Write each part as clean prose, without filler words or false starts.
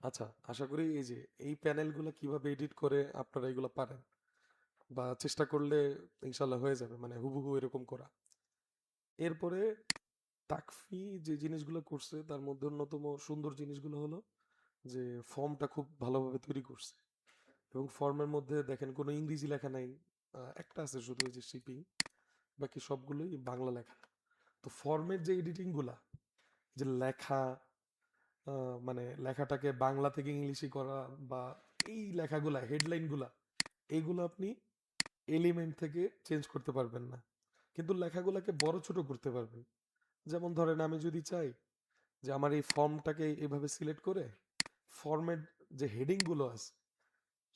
আচ্ছা, আশা করি এই যে এই প্যানেলগুলো কিভাবে এডিট করে আপনারা এগুলো পারেন, বা চেষ্টা করলে ইনশাল্লাহ হয়ে যাবে, মানে হুবহু এরকম করা। এরপরে তাকফি যে জিনিসগুলো করছে তার মধ্যে অন্যতম সুন্দর জিনিসগুলো হলো যে ফর্মটা খুব ভালোভাবে তৈরি করছে, এবং ফর্মের মধ্যে দেখেন কোনো ইংরেজি লেখা নাই। একটা আছে শুধু, এই যে শিপিং, বাকি সবগুলোই বাংলা লেখা। তো ফর্মের যে এডিটিং গুলা, যে লেখা, মানে লেখাটাকে বাংলা থেকে ইংলিশে করা, বা এই লেখাগুলা, হেডলাইন গুলা, এইগুলো আপনি এলিমেন্ট থেকে চেঞ্জ করতে পারবেন না, কিন্তু লেখাগুলাকে বড় ছোট করতে পারবেন। যেমন ধরেন আমি যদি চাই যে আমার এই ফর্মটাকে এভাবে সিলেক্ট করে ফর্মের যে হেডিং গুলো আছে,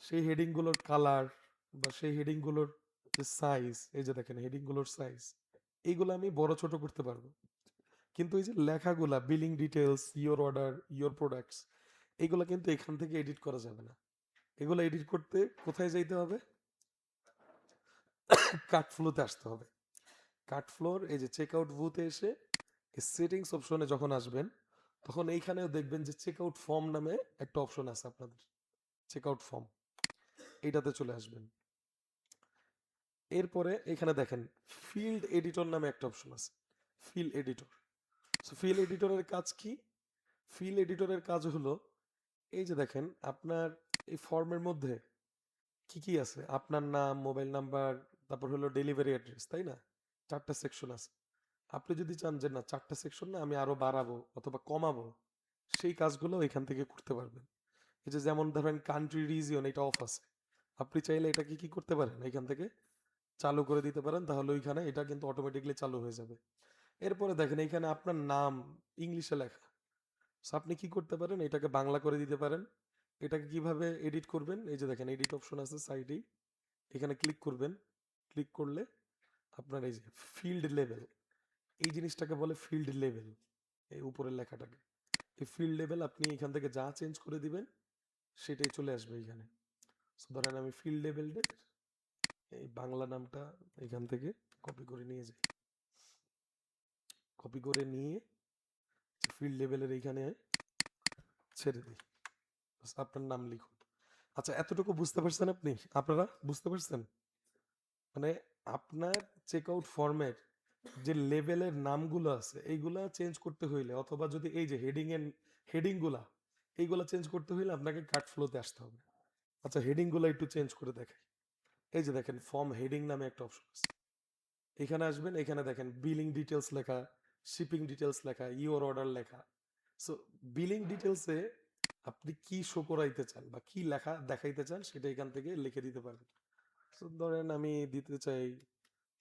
সেই হেডিং গুলোর কালার বা সেই হেডিং গুলোর যে সাইজ, এই যে দেখেন হেডিং গুলোর সাইজ, এইগুলো আমি বড় ছোট করতে পারবো। কিন্তু এই যে লেখাগুলা, billing details, your order, your products, এগুলো কিন্তু এখান থেকে এডিট করা যাবে না। এগুলো এডিট করতে কোথায় যাইতে হবে? কাট ফ্লোতে আসতে হবে। কাট ফ্লোর, এই যে চেক আউট ভিউতে এসে সেটিংস অপশনে যখন আসবেন, তখন এইখানেও দেখবেন যে চেক আউট ফর্ম নামে একটা অপশন আছে আপনাদের। চেক আউট ফর্ম, এইটাতে চলে আসবেন। এরপরে এখানে দেখেন ফিল্ড এডিটর নামে একটা অপশন আছে, ফিল এডিটর। সো ফিল এডিটরের কাজ কি? ফিল এডিটরের কাজ হলো, এই যে দেখেন আপনার এই ফর্মের মধ্যে কি কি আছে, আপনার নাম, মোবাইল নাম্বার, তারপর হলো ডেলিভারি অ্যাড্রেস, তাই না? চারটা সেকশন আছে। আপনি যদি চান যে না, চারটা সেকশন না, আমি আরো বাড়াবো অথবা কমাবো, সেই কাজগুলো এখান থেকে করতে পারবেন। এই যে যেমন ধরেন কান্ট্রি রিজিয়ন, এটা অফ আছে, আপনি চাইলে এটাকে কি করতে পারেন, এখান থেকে চালু করে দিতে পারেন, তাহলে ওইখানে এটা কিন্তু অটোমেটিকলি চালু হয়ে যাবে। এরপরে দেখেন এইখানে আপনার নাম ইংলিশে লেখা। So আপনি কি করতে পারেন, এটাকে বাংলা করে দিতে পারেন। এটাকে কিভাবে এডিট করবেন, এই যে দেখেন এডিট অপশন আছে সাইডেই, এখানে ক্লিক করবেন। ক্লিক করলে আপনার এই যে ফিল্ড লেভেল, এই জিনিসটাকে বলে ফিল্ড লেভেল, এই উপরের লেখাটাকে, এই ফিল্ড লেভেল আপনি এখান থেকে যা চেঞ্জ করে দিবেন সেটাই চলে আসবে এখানে। So ধরেন আমি ফিল্ড লেভেলের এই বাংলা নামটা এখান থেকে কপি করে নিয়ে যাই। কপি করে নিয়ে ফিল্ড লেভেলের এইখানে ছেড়ে দিই। বাস আপনার নাম লিখুন। আচ্ছা, এতটুকু বুঝতে পারছেন আপনি? আপনারা বুঝতে পারছেন? মানে আপনার চেক আউট ফর্মের যে লেভেলের নামগুলো আছে এইগুলা চেঞ্জ করতে হইলে, অথবা যদি এই যে হেডিং গুলা, এইগুলা চেঞ্জ করতে হইলে আপনাকে কাট ফ্লোতে আসতে হবে। আচ্ছা, হেডিং গুলা একটু চেঞ্জ করে দেখাই। এই যে দেখেন ফর্ম হেডিং নামে একটা অপশন আছে, এখানে আসবেন, এখানে দেখেন বিলিং ডিটেলস লেখা, শিপিং ডিটেলস লেখা, ইওর অর্ডার লেখা। সো বিলিং ডিটেলসে আপনি কি শো করাইতে চান বা কি লেখা দেখাইতে চান সেটা এখান থেকে লিখে দিতে পারবেন। So ধরেন আমি দিতে চাই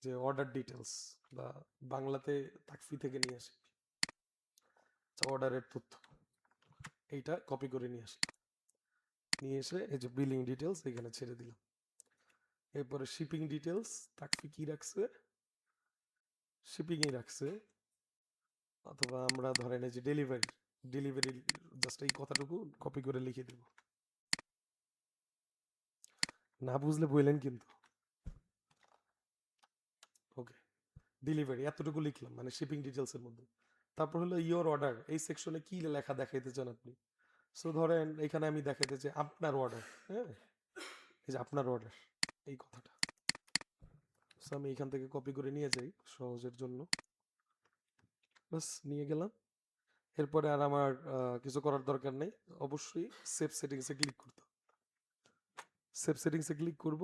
যে অর্ডার ডিটেলস, বা বাংলাতে তাকফি থেকে নিয়ে আসি, অর্ডারের তথ্য, এইটা কপি করে নিয়ে আসি, নিয়ে এসে এই যে বিলিং ডিটেলস এখানে ছেড়ে দিলাম। এরপরে শিপিং ডিটেলস, তাকফি কি রাখছে, শিপিংই রাখছে, অথবা আমরা ধরেন এই যে ডেলিভারি, ডেলিভারি জাস্ট এই কথাটুকু কপি করে লিখে দেব। না বুঝলে বললেন কিন্তু। ওকে, ডেলিভারি এতটুকু লিখলাম, মানে শিপিং ডিটেলস এর মধ্যে। তারপর হলো ইওর অর্ডার, এই সেকশনে কি লেখা দেখাইতে চান আপনি। সো ধরেন এখানে আমি দেখাইতে চাই আপনার অর্ডার, হ্যাঁ, এই যে আপনার অর্ডার, এই কথাটা। সো আমি এখান থেকে কপি করে নিয়ে যাই সহজের জন্য, বাস নিয়ে গেলাম। এরপরে আর আমার কিছু করার দরকার নেই, অবশ্যই সেভ সেটিংসে ক্লিক করতে হবে। সেভ সেটিংসে ক্লিক করব,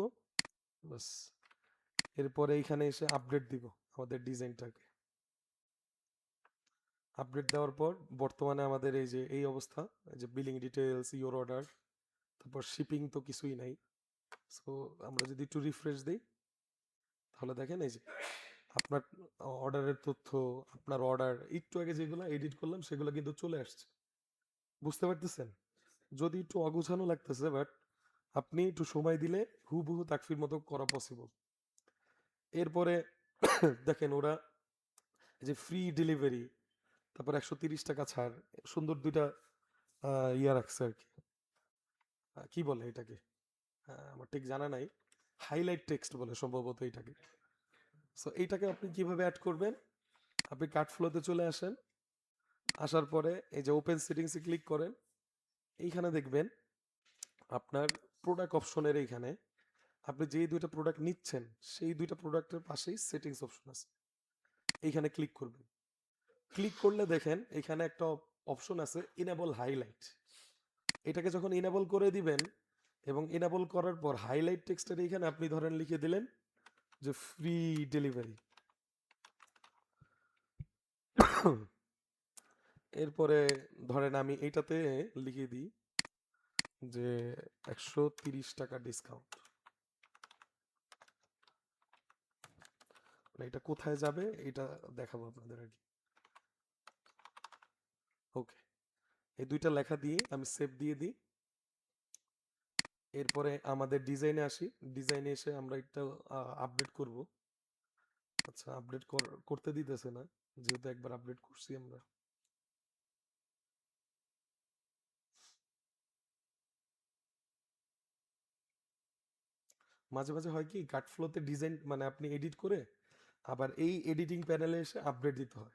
বাস। এরপরে এইখানে এসে আপডেট দিব আমাদের ডিজাইনটাকে। আপডেট দেওয়ার পর বর্তমানে আমাদের এই যে এই অবস্থা, এই যে বিলিং ডিটেলস, ইওর অর্ডার, তারপর শিপিং তো কিছুই নাই। সো আমরা যদি একটু রিফ্রেশ দিই, তাহলে দেখেন এই যে আপনার অর্ডারের তথ্য, আপনার অর্ডার একটু আগে যেগুলো এডিট করলাম সেগুলো কিন্তু চলে আসছে। বুঝতে পারতেছেন? যদি একটু অগোছানো লাগতেছে, বাট আপনি একটু সময় দিলে হুবহু তাকফির মতো করা পসিবল। এরপরে দেখেন ওরা এই যে ফ্রি ডেলিভারি, তারপর 130 টাকা ছাড়, সুন্দর দুইটা ইয়া রাখছে আর কি। কি বলে এটাকে, আমার ঠিক জানা নাই, হাইলাইট টেক্সট বলে সম্ভবত এটাকে। সো এইটাকে আপনি কিভাবে অ্যাড করবেন, আপনি কাট ফ্লোতে চলে আসেন, আসার পরে এই যে ওপেন সেটিংসে ক্লিক করেন, এইখানে দেখবেন আপনার প্রোডাক্ট অপশনের এইখানে আপনি যেই দুইটা প্রোডাক্ট নিচ্ছেন সেই দুইটা প্রোডাক্টের পাশেই সেটিংস অপশন আছে, এইখানে ক্লিক করবেন। ক্লিক করলে দেখেন এখানে একটা অপশন আছে ইনেবল হাইলাইট। এটাকে যখন ইনেবল করে দিবেন এবং ইনেবল করার পর হাইলাইট টেক্সটের এইখানে আপনি ধরেন লিখে দিলেন যে ফ্রি ডেলিভারি। এরপরে ধরেন আমি এইটাতে লিখে দিই যে 130 টাকা ডিসকাউন্ট। মানে এটা কোথায় যাবে এটা দেখাবো আপনাদের আর কি। ওকে, এই দুইটা লেখা দিয়ে আমি সেভ দিয়ে দিই। এরপরে আমাদের ডিজাইনে আসি। ডিজাইনে এসে আমরা একটা আপডেট করব। আচ্ছা, আপডেট করতে দিতেছে না, যেহেতু একবার আপডেট করছি আমরা। মাঝে মাঝে হয় কি কাট ফ্লোতে ডিজাইন মানে আপনি এডিট করে আবার এই এডিটিং প্যানেলে এসে আপডেট দিতে হয়।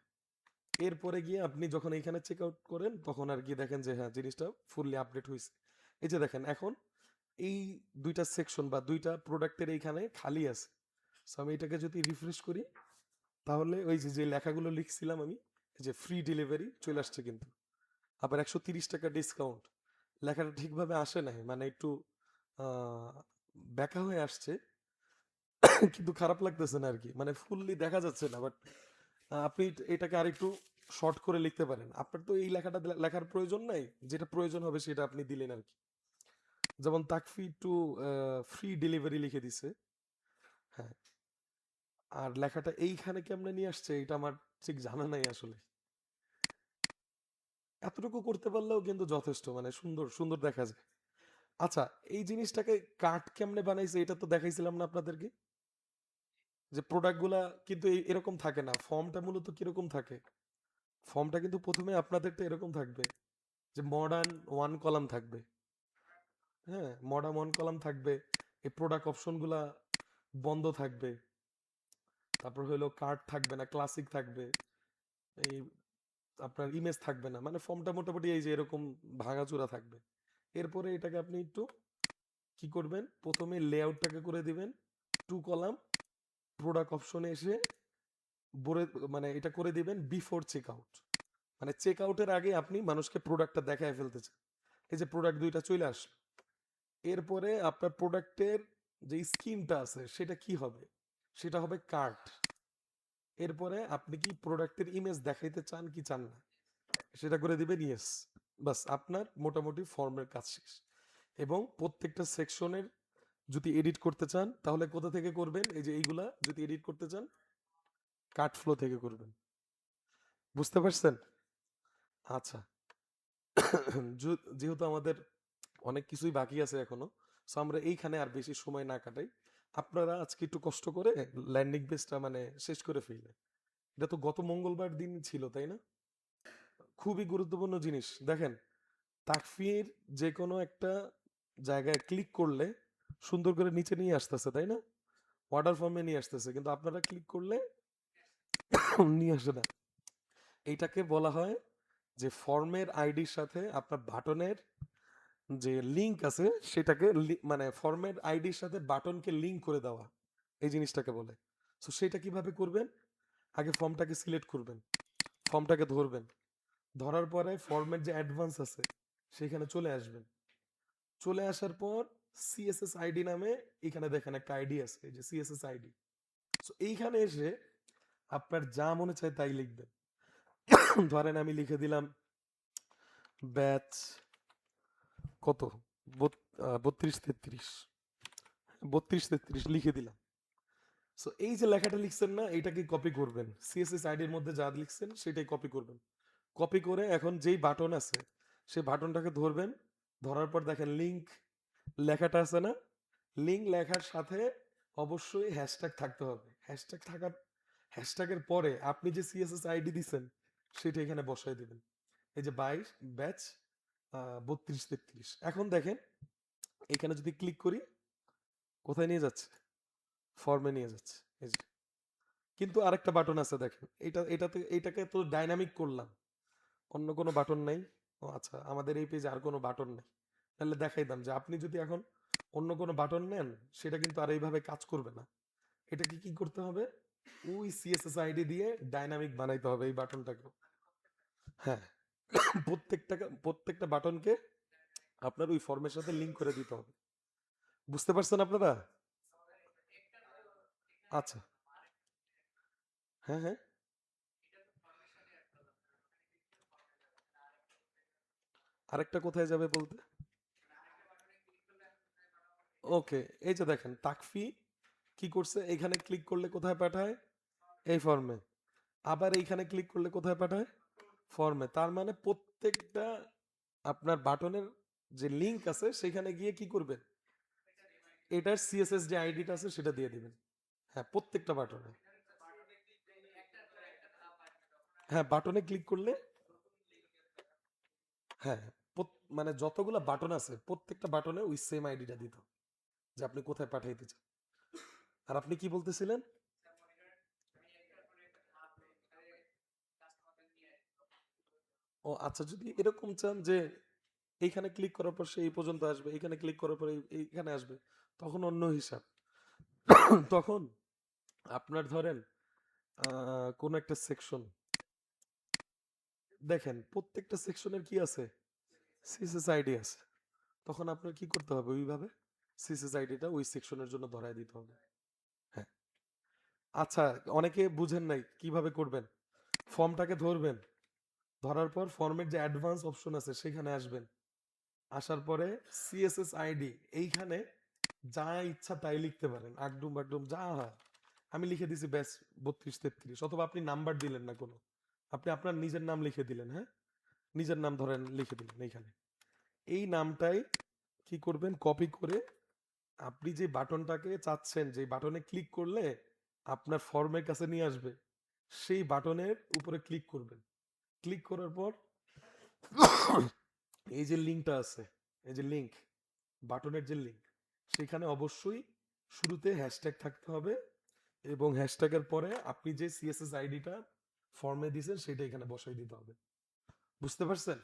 এরপরে গিয়ে আপনি যখন এইখানে চেক আউট করেন তখন আর কি দেখেন যে হ্যাঁ জিনিসটা ফুললি আপডেট হয়েছে। এই যে দেখেন এখন এই দুইটা সেকশন বা দুইটা প্রোডাক্টের এইখানে খালি আছে। সো আমি এটাকে যদি রিফ্রেশ করি তাহলে ওই যে যে লেখাগুলো লিখছিলাম আমি, এই যে ফ্রি ডেলিভারি চলে আসছে, কিন্তু আবার 130 টাকা ডিসকাউন্ট লেখাটা ঠিকভাবে আসে নাই, মানে একটু ব্যাকা হয়ে আসছে। কিন্তু খারাপ লাগতেছে না আর কি, মানে ফুললি দেখা যাচ্ছে না। বাট আপনি এটাকে আর একটু শর্ট করে লিখতে পারেন। আপনার তো এই লেখাটা লেখার প্রয়োজন নাই, যেটা প্রয়োজন হবে সেটা আপনি দিলেন আর কি। যেমন তাকফি টু ফ্রি ডেলিভারি লিখে দিছে। হ্যাঁ, আর লেখাটা এইখানে কেমনে নিয়ে আসছে এটা আমার ঠিক জানা নাই আসলে। এতটুকু করতে পারলেও কিন্তু যথেষ্ট, মানে সুন্দর সুন্দর দেখা যায়। আচ্ছা, এই জিনিসটাকে কার্ট কেমনে বানাইছে এটা তো দেখাইছিলাম না আপনাদেরকে, যে প্রোডাক্ট গুলা কিন্তু এরকম থাকে না। ফর্মটা মূলত কিরকম থাকে, ফর্মটা কিন্তু প্রথমে আপনাদেরটা এরকম থাকবে যে মডার্ন ওয়ান কলাম থাকবে। হ্যাঁ, মডার্ন ওয়ান কলাম থাকবে, এই প্রোডাক্ট অপশনগুলা বন্ধ থাকবে, তারপর হলো কার্ড থাকবে না, ক্লাসিক থাকবে, এই আপনার ইমেজ থাকবে না, মানে ফর্মটা মোটামুটি এই যে এরকম ভাঙাচোরা থাকবে। এরপরে এটাকে আপনি একটু কি করবেন, প্রথমে লেআউটটাকে করে দিবেন টু কলাম, প্রোডাক্ট অপশনে এসে বলে মানে এটা করে দিবেন বিফোর চেক আউট, মানে চেক আউটের আগে আপনি মানুষকে প্রোডাক্টটা দেখায় ফেলতে চান। এই যে প্রোডাক্ট দুইটা চলে আসলো, এরপরে আপনার প্রোডাক্টের যে স্কিনটা আছে সেটা কি হবে, সেটা হবে কার্ট। এরপরে আপনি কি প্রোডাক্টের ইমেজ দেখাইতে চান কি চান না সেটা করে দিবেন ইয়েস। বাস, আপনার মোটামুটি ফর্মের কাজ শেষ। এবং প্রত্যেকটা সেকশনের যদি এডিট করতে চান তাহলে কোথা থেকে করবেন, এই যে এইগুলা যদি এডিট করতে চান কাট ফ্লো থেকে করবেন। বুঝতে পারছেন? আচ্ছা, যেহেতু আমাদের অনেক কিছুই বাকি আছে এখনো, সো আমরা এইখানে আর বেশি সময় না কাটাই। আপনারা আজকে একটু কষ্ট করে ল্যান্ডিং পেজটা মানে শেষ করে ফেললেন। এটা তো গত মঙ্গলবার দিন ছিল, তাই না? খুবই গুরুত্বপূর্ণ জিনিস দেখেন, তাকফির যে কোনো একটা জায়গায় ক্লিক করলে সুন্দর করে নিচে নিয়ে আসতেছে, তাই না? অর্ডার ফর্মে নিয়ে আসতেছে, কিন্তু আপনারা ক্লিক করলে নিয়ে আসে না। এইটাকে বলা হয় যে ফর্মের আইডির সাথে আপনার বাটনের যে লিংক আছে সেটাকে মানে ফর্মের আইডির সাথে বাটনকে লিংক করে দেওয়া, এই জিনিসটাকে বলে। সো সেটা কিভাবে করবেন, আগে ফর্মটাকে সিলেক্ট করবেন, ফর্মটাকে ধরবেন, ধরার পরে ফর্মের যে অ্যাডভান্স আছে সেখানে চলে আসবেন। চলে আসার পর সিএসএস আইডি নামে এখানে দেখেন একটা আইডি আছে, এই যে সিএসএস আইডি। সো এইখানে এসে আপনার যা মনে চায় তাই লিখবেন। ধরেন আমি লিখে দিলাম ব্যাচ কত, 32 33, 32 33 লিখে দিলাম। সো এই যে লেখাটা লিখছেন না, এইটাকে কপি করবেন, সিএসএস আইডির মধ্যে যা লিখছেন সেটাই কপি করবেন। কপি করে এখন যেই বাটন আছে সেই বাটনটাকে ধরবেন, ধরার পর দেখেন লিংক লেখাটা আছে না, লিংক লেখার সাথে অবশ্যই হ্যাশট্যাগ থাকতে হবে। হ্যাশট্যাগ থাকার হ্যাশট্যাগের পরে আপনি যে সিএসএস আইডি দিচ্ছেন সেটা এখানে বসাই দিবেন। এই যে 22 ব্যাচ 32 33। এখন দেখেন এখানে যদি ক্লিক করি কোথায় নিয়ে যাচ্ছে, ফর্মে নিয়ে যাচ্ছে। এই যে, কিন্তু আরেকটা বাটন আছে দেখেন, এটাতে এটাকে তো ডাইনামিক করলাম, অন্য কোনো বাটন নাই? ও আচ্ছা, আমাদের এই পেজে আর কোনো বাটন নেই। তাহলে দেখাইতাম যে আপনি যদি এখন অন্য কোনো বাটন নেন, সেটা কিন্তু আর এইভাবে কাজ করবে না। এটাকে কি করতে হবে? ওই সিএসএস আইডি দিয়ে ডাইনামিক বানাইতে হবে এই বাটনটাকে। হ্যাঁ, প্রত্যেকটা বাটনকে আপনার ওই ফর্মের সাথে লিংক করে দিতে হবে। বুঝতে পারছেন আপনারা? আচ্ছা, হ্যাঁ, হ্যাঁ। আরেকটা কোথায় যাবে বলতে? ওকে, এই যে দেখেন তাকফি কি করছে, এখানে ক্লিক করলে কোথায় পাঠায়? এই ফর্মে। আবার এইখানে ক্লিক করলে কোথায় পাঠায়? ফর্মে। তার মানে প্রত্যেকটা আপনার বাটনের যে লিংক আছে সেখানে গিয়ে কি করবেন? এটার সিএসএস যে আইডিটা আছে সেটা দিয়ে দিবেন। হ্যাঁ, প্রত্যেকটা বাটনে। হ্যাঁ, বাটনে ক্লিক করলে, হ্যাঁ, মানে যতগুলা বাটন আছে প্রত্যেকটা বাটনে ওই সেম আইডিটা দিত, যে আপনি কোথায় পাঠাইতে চান। আর আপনি কি বলতেছিলেন? ও আচ্ছা, যদি এরকম চান যে এইখানে ক্লিক করার পর সে এই পর্যন্ত আসবে, এইখানে ক্লিক করার পর এইখানে আসবে, তখন অন্য হিসাব। তখন আপনার ধরেন কোন একটা সেকশন, দেখেন প্রত্যেকটা সেকশনের কি আছে? সিএসএস আইডি আছে। তখন আপনার কি করতে হবে? ওইভাবে সিএসএস আইডিটা ওই সেকশনের জন্য ধরায় দিতে হবে। হ্যাঁ। আচ্ছা, অনেকে বুঝেন নাই কিভাবে করবেন। ফর্মটাকে ধরবেন, ধরার পর ফর্মের যে অ্যাডভান্স অপশন আছে সেখানে আসবেন। আসার পরে সিএসএস আইডি, এইখানে যা ইচ্ছা তাই লিখতে পারেন, আগডুম বাগডুম যা হয়। আমি লিখে দিছি ব্যাস 32 33, অথবা আপনি নাম্বার দিলেন না কোনো, আপনি আপনার নিজের নাম লিখে দিলেন। হ্যাঁ, নিজের নাম ধরেন লিখে দিলেন এইখানে। এই নামটাই কি করবেন? কপি করে আপনি যে বাটনটাকে চাচ্ছেন, যে বাটনে ক্লিক করলে আপনার ফর্মের কাছে নিয়ে আসবে, সেই বাটনের উপরে ক্লিক করবেন। ক্লিক করার পর এই যে লিঙ্কটা আছে, এই যে লিঙ্ক, বাটনের যে লিঙ্ক, সেখানে অবশ্যই শুরুতে হ্যাশট্যাগ থাকতে হবে, এবং হ্যাশট্যাগের পরে আপনি যে সিএসএস আইডিটা ফর্মে দিয়েছেন সেটা এখানে বসাই দিতে হবে। বুঝতে পারছেন?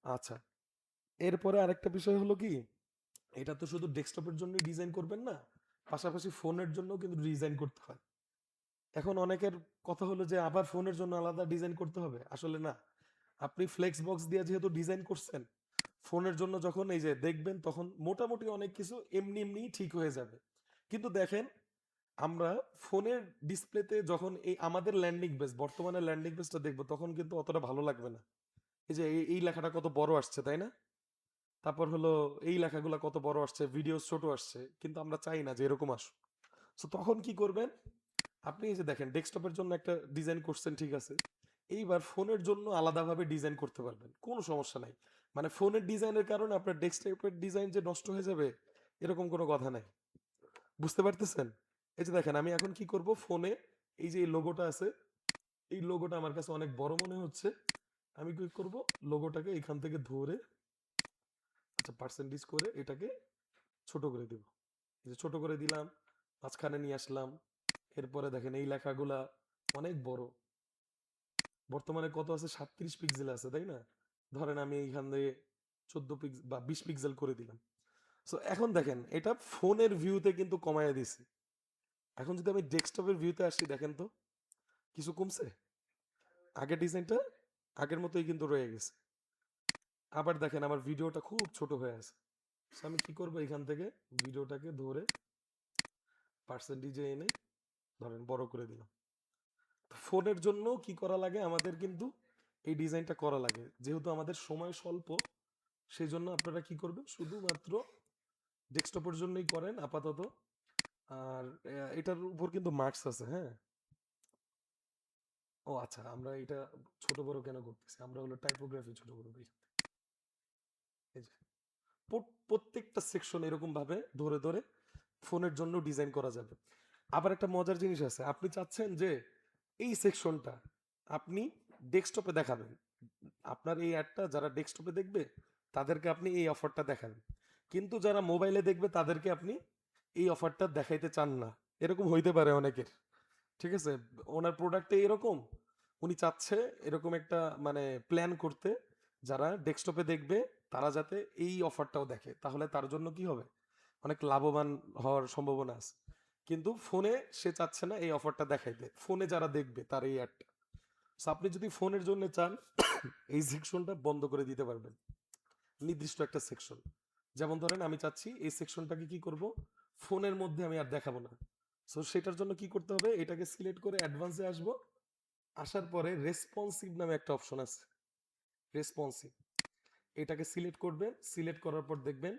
আচ্ছা, এরপরে আরেকটা বিষয় হলো কি, এটা তো শুধু ডেস্কটপের জন্যই ডিজাইন করবেন না, পাশাপাশি ফোনের জন্য কিন্তু ডিজাইন করতে হয়। এখন অনেকের কথা হলো যে আবার ফোনের জন্য আলাদা ডিজাইন করতে হবে, আসলে না। আপনি ফ্লেক্স বক্স দিয়ে যেহেতু ডিজাইন করছেন, ফোনের জন্য যখন এই যে দেখবেন তখন মোটামুটি অনেক কিছু এমনি এমনি ঠিক হয়ে যাবে। কিন্তু দেখেন, আমরা ফোনের ডিসপ্লেতে যখন এই আমাদের ল্যান্ডিং পেজ, বর্তমানে ল্যান্ডিং পেজটা দেখবো, তখন কিন্তু অতটা ভালো লাগবে না। এই যে এই লেখাটা কত বড় আসছে, তাই না? তারপর হলো এই লেখাগুলো কত বড় আসছে, ভিডিও ছোট আসছে, কিন্তু আমরা চাই না যে এরকম আসুক। তো তখন কি করবেন? আপনি এই যে দেখেন ডেস্কটপের জন্য একটা ডিজাইন করছেন, ঠিক আছে, এইবার ফোনের জন্য আলাদাভাবে ডিজাইন করতে পারবেন, কোনো সমস্যা নাই। মানে ফোনের ডিজাইনের কারণে আপনার ডেস্কটপের ডিজাইন যে নষ্ট হয়ে যাবে, এরকম কোনো কথা নাই। বুঝতে পারতেছেন? এই যে দেখেন আমি এখন কি করব, ফোনে এই যে এই লোগোটা আছে, এই লোগোটা আমার কাছে অনেক বড় মনে হচ্ছে। আমি কি করব, লোগোটাকে এখান থেকে ধরে, আচ্ছা পার্সেন্টেজ করে এটাকে ছোট করে দিব। এই যে ছোট করে দিলাম, মাঝখানে নিয়ে আসলাম। এরপরে দেখেন এই লেখাগুলা অনেক বড়, বর্তমানে কত আছে? 37 পিক্সেল আছে, তাই না? ধরেন আমি এইখান থেকে 14 পিক্সেল বা 20 পিক্সেল করে দিলাম। সো এখন দেখেন এটা ফোনের ভিউতে কিন্তু কমায় দিছি। এখন যদি আমি ডেস্কটপের ভিউতে আসি, দেখেন তো কিছু কমছে? আগের ডিজাইনটা আগের মতোই কিন্তু রয়ে গেছে। আবার দেখেন আমার ভিডিওটা খুব ছোট হয়ে আছে। সো আমি কি করব, এখান থেকে ভিডিওটাকে ধরে পার্সেন্টেজে এনে ধরেন বড় করে দিলাম। ফোনের জন্য কি করা লাগে, আমাদের কিন্তু এই ডিজাইনটা করা লাগে, যেহেতু আমাদের সময় স্বল্প। সেই জন্য আপনারা কি করবেন, শুধুমাত্র ডেস্কটপের জন্যই করেন আপাতত। আর এটার উপর কিন্তু মার্কস আছে, হ্যাঁ। ও আচ্ছা, আমরা এটা ছোট বড় কেন করতেছি, আমরা হলো টাইপোগ্রাফি ছোট বড় করি। এই যে প্রত্যেকটা সেকশন এরকম ভাবে ধরে ধরে ফোনের জন্য ডিজাইন করা যাবে। আবার একটা মজার জিনিস আছে, আপনি চাচ্ছেন যে এই সেকশনটা আপনি ডেস্কটপে দেখাবেন, আপনার এই অ্যাডটা যারা ডেস্কটপে দেখবে তাদেরকে আপনি এই অফারটা দেখাবেন, কিন্তু যারা মোবাইলে দেখবে তাদেরকে আপনি এই অফারটা দেখাইতে চান না। এরকম হইতে পারে অনেকের, ঠিক আছে, ওনার প্রোডাক্টে এরকম, উনি চাচ্ছে এরকম একটা মানে প্ল্যান করতে, যারা ডেস্কটপে দেখবে তারা যাতে এই অফারটাও দেখে, তাহলে তার জন্য কি হবে, অনেক লাভবান হওয়ার সম্ভাবনা আছে। কিন্তু ফোনে সে চাচ্ছে না এই অফারটা দেখাইতে, ফোনে যারা দেখবে তার এই অ্যাডটা। সো আপনি যদি ফোনের জন্য চান এই সেকশনটা বন্ধ করে দিতে পারবেন, নির্দিষ্ট একটা সেকশন। যেমন ধরেন আমি চাচ্ছি এই সেকশনটাকে কি করব, ফোনের মধ্যে আমি আর দেখাবো না। সো সেটার জন্য কি করতে হবে, এটাকে সিলেক্ট করে অ্যাডভান্সে আসবো। আসার পরে রেসপন্সিভ নামে একটা অপশন আছে, রেসপন্সিভ, এটাকে সিলেক্ট করবেন। সিলেক্ট করার পর দেখবেন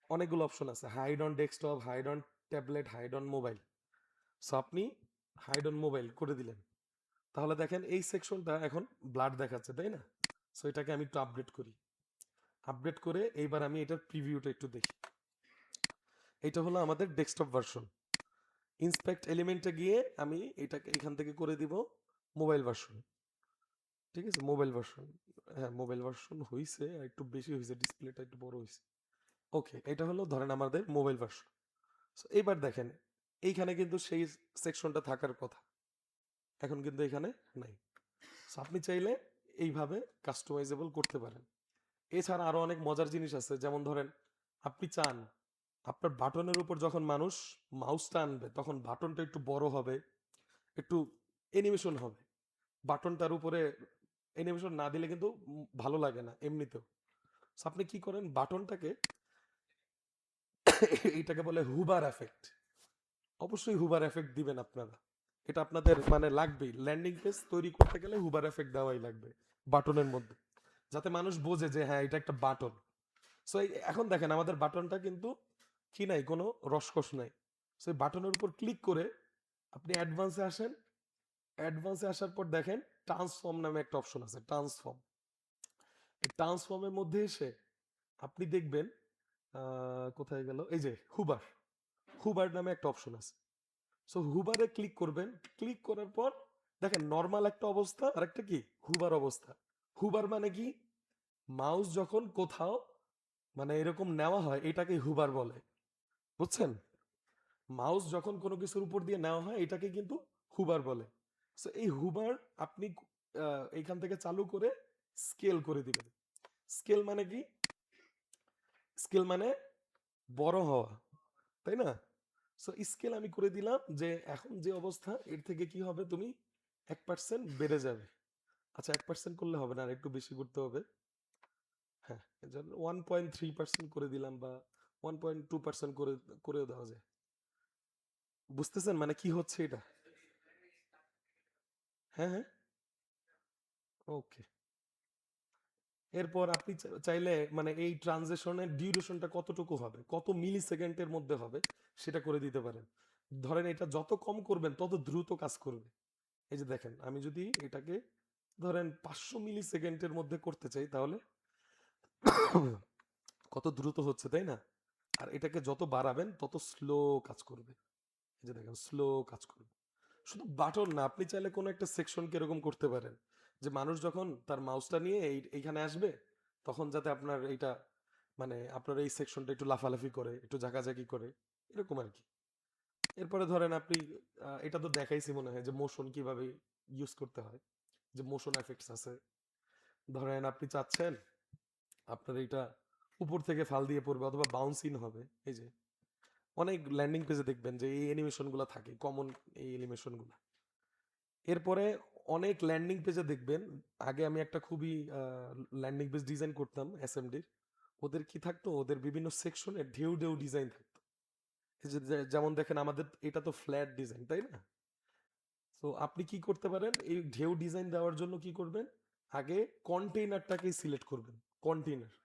অনেকগুলো অপশন আছে, hide on desktop, hide on tablet, hide on mobile. So আপনি হাইড অন মোবাইল করে দিলেন, তাহলে দেখেন এই সেকশনটা এখন ব্লাড দেখাচ্ছে, তাই না? সো এটাকে আমি একটু আপডেট করি। আপডেট করে এইবার আমি এটার প্রিভিউটা একটু দেখি। এটা হলো আমাদের ডেস্কটপ ভার্সন। ইন্সপেক্ট এলিমেন্টে গিয়ে আমি এটাকে এখান থেকে করে দিব মোবাইল ভার্সন। ঠিক আছে, মোবাইল ভার্সন। হ্যাঁ, মোবাইল ভার্সন হইছে, একটু বেশি হয়েছে, ডিসপ্লেটা একটু বড় হয়েছে। ওকে, এটা হলো ধরেন আমাদের মোবাইল ভার্সন। সো এইবার দেখেন এইখানে কিন্তু সেই সেকশনটা থাকার কথা, এখন কিন্তু এখানে নাই। সো আপনি চাইলে এইভাবে কাস্টমাইজেবল করতে পারেন। এছাড়া আরো অনেক মজার জিনিস আছে, যেমন ধরেন আপনি চান আপনার বাটনের উপর যখন মানুষ মাউস টানবে তখন বাটনটা একটু বড় হবে, একটু অ্যানিমেশন হবে। বাটনটার উপরে অ্যানিমেশন না দিলে কিন্তু ভালো লাগে না এমনিতেও। So আপনি কি করেন, বাটনটাকে এইটাকে বলে হুবার এফেক্ট। অবশ্যই হুবার এফেক্ট দিবেন আপনারা, এটা আপনাদের মানে লাগবেই। ল্যান্ডিং পেজ তৈরি করতে গেলে হুবার এফেক্ট দেওয়াই লাগবে বাটনের মধ্যে, যাতে মানুষ বোঝে যে হ্যাঁ এটা একটা বাটন। সো এখন দেখেন আমাদের বাটনটা কিন্তু কি নাই, কোনো রসকস নাই। সো এই বাটনের উপর ক্লিক করে আপনি অ্যাডভান্সে আসেন। অ্যাডভান্সে আসার পর দেখেন ট্রান্সফর্ম নামে একটা অপশন আছে, ট্রান্সফর্ম। এই ট্রান্সফর্মের মধ্যে এসে আপনি দেখবেন কোথায় গেল, এই যে হুবার, হুবার নামে একটা অপশন আছে। সো হুবারে ক্লিক করবেন। ক্লিক করার পর দেখেন নর্মাল একটা অবস্থা আর একটা কি হুবার অবস্থা। হুবার মানে কি, মাউস যখন কোথাও মানে এরকম নেওয়া হয় এটাকে হুবার বলে, বুঝছেন? মাউস যখন কোনো কিছুর উপর দিয়ে নেওয়া হয় এটাকে কিন্তু হুবার বলে। সো এই হুবার আপনি এইখান থেকে চালু করে স্কেল করে দিবেন। স্কেল মানে কি, স্কেল মানে বড় হওয়া, তাই না? সো স্কেল আমি করে দিলাম যে এখন যে অবস্থা এর থেকে কি হবে, তুমি 1% বেড়ে যাবে। আচ্ছা, 1% করলে হবে না, আর একটু বেশি করতে হবে। হ্যাঁ, 1.3% করে দিলাম, বা 1.2% করে করেও দেওয়া যায়। বুঝতেছেন মানে কি হচ্ছে এটা? হ্যাঁ হ্যাঁ, ওকে। এরপর আপনি চাইলে মানে এই ট্রানজেকশনের ডিউরেশনটা কতটুকু হবে, কত মিলি সেকেন্ডের মধ্যে হবে, সেটা করে দিতে পারেন। ধরেন এটা যত কম করবেন তত দ্রুত কাজ করবে। এই যে দেখেন আমি যদি এটাকে ধরেন 500 মিলি সেকেন্ডের মধ্যে করতে চাই তাহলে কত দ্রুত হচ্ছে, তাই না? আর এটাকে যত বাড়াবেন তত স্লো কাজ করবে। এই যে দেখেন স্লো কাজ করবে। শুধু বাটন না, আপনি চাইলে কোনো একটা সেকশনকে এরকম করতে পারেন যে মানুষ যখন তার মাউসটা নিয়ে এইখানে আসবে তখন যাতে আপনার এইটা মানে আপনার এই সেকশনটা একটু লাফালাফি করে, একটু ঝাঁকাঝাঁকি করে, এরকম আর কি। এরপরে ধরেন আপনি এটা তো দেখাইছি মনে হয় যে মোশন কিভাবে ইউজ করতে হয়, যে মোশন এফেক্টস আছে। ধরেন আপনি চাচ্ছেন আপনার এইটা উপর থেকে ফাল দিয়ে পড়বে অথবা বাউন্সিং হবে। এই যে অনেক ল্যান্ডিং পেজে দেখবেন যে এই অ্যানিমেশন গুলো থাকে, কমন এই অ্যানিমেশন গুলো। এরপরে অনেক ল্যান্ডিং পেজে দেখবেন, আগে আমি একটা খুবই ল্যান্ডিং পেজ ডিজাইন করতাম এসএমডির। ওদের কি থাকতো, ওদের বিভিন্ন সেকশনে ঢেউ ঢেউ ডিজাইন থাকতো। এই যে যেমন দেখেন আমাদের এটা তো ফ্ল্যাট ডিজাইন, তাই না? তো আপনি কি করতে পারেন, এই ঢেউ ডিজাইন দেওয়ার জন্য কি করবেন, আগে কন্টেইনারটাকেই সিলেক্ট করবেন, কন্টেইনার।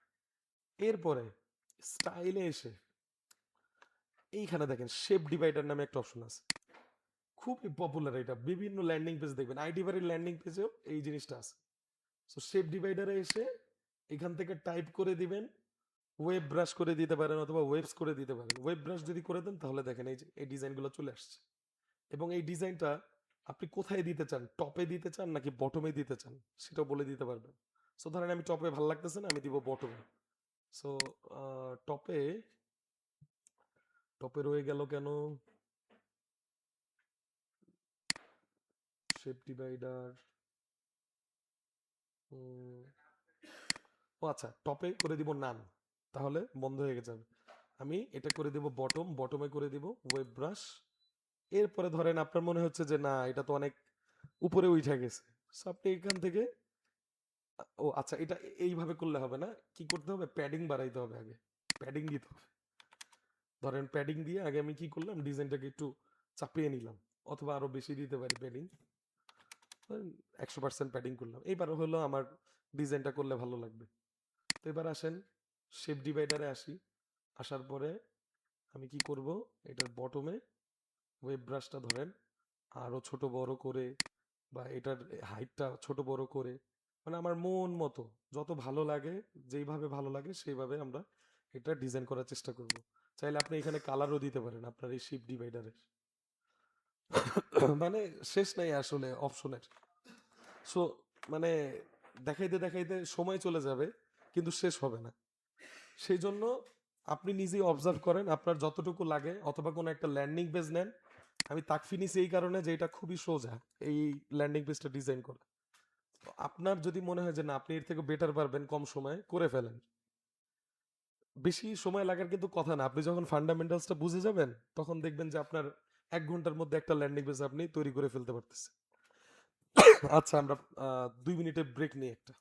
এরপরে স্টাইলে এসে এইখানে দেখেন শেপ ডিভাইডার নামে একটা অপশন আছে, খুবই পপুলার এটা, বিভিন্ন ল্যান্ডিং পেজ দেখবেন, আইডি বাড়ির ল্যান্ডিং পেজেও এই জিনিসটা আছে। সো শেপ ডিভাইডারে এসে এখান থেকে টাইপ করে দিবেন, ওয়েব ব্রাশ করে দিতে পারেন অথবা ওয়েবস করে দিতে পারেন। ওয়েব ব্রাশ যদি করে দেন তাহলে দেখেন এই যে এই ডিজাইনগুলো চলে আসছে। এবং এই ডিজাইনটা আপনি কোথায় দিতে চান, টপে দিতে চান নাকি বটমে দিতে চান, সেটাও বলে দিতে পারবেন। সো ধরেন আমি টপে ভালো লাগতেছে না, আমি দিব বটমে। সো টপে, টপে রয়ে গেল কেন, শেপ ডিভাইডার, ও আচ্ছা, টপে করে দিব নান, তাহলে বন্ধ হয়ে যাবে। আমি এটা করে দিব বটম, বটমে করে দিব ওয়েব ব্রাশ। এরপরে ধরেন আপনার মনে হচ্ছে যে না এটা তো অনেক উপরে উঠে গেছে, সো আপনি এখান থেকে ও আচ্ছা, এটা এইভাবে করলে হবে না, কি করতে হবে, প্যাডিং বাড়াইতে হবে, আগে প্যাডিং দিতে হবে। ধরেন প্যাডিং দিয়ে আগে আমি কি করলাম, ডিজাইনটাকে একটু চাপিয়ে নিলাম, অথবা আরো বেশি দিতে পারি প্যাডিং, 100% প্যাডিং করলাম, এইবার হলো আমার ডিজাইনটা করলে ভালো লাগবে। তো এবার আসেন শেপ ডিভাইডারে আসি, আসার পরে আমি কি করব, এটার বটমে ওয়েব ব্রাশটা ধরেন আরো ছোট বড় করে, বা এটার হাইটটা ছোট বড় করে, মানে আমার মন মতো যত ভালো লাগে, যেইভাবে ভালো লাগে সেইভাবে আমরা এটা ডিজাইন করার চেষ্টা করব। চাইলে আপনি এখানে কালারও দিতে পারেন আপনার এই শিপ ডিভাইডারের। মানে শেষ নাই আসলে অপশনের। সো মানে দেখাইতে দেখাইতে সময় চলে যাবে, কিন্তু শেষ হবে না। সেই জন্য আপনি নিজেই অবজার্ভ করেন আপনার যতটুকু লাগে, অথবা কোনো একটা ল্যান্ডিং পেজ নেন। আমি তাকফি নিছি এই কারণে যে এটা খুবই সোজা, এই ল্যান্ডিং পেজটা ডিজাইন করা। তো আপনার যদি মনে হয় যে না আপনি এর থেকে বেটার পারবেন কম সময়ে, করে ফেলেন। বেশি সময় লাগার কিন্তু কথা না, আপনি যখন ফান্ডামেন্টালসটা বুঝে যাবেন তখন দেখবেন যে আপনার 1 ঘন্টার মধ্যে একটা ল্যান্ডিং পেজ আপনি তৈরি করে ফেলতে পারতেছেন। আচ্ছা, আমরা 2 মিনিটের ব্রেক নিই একটা।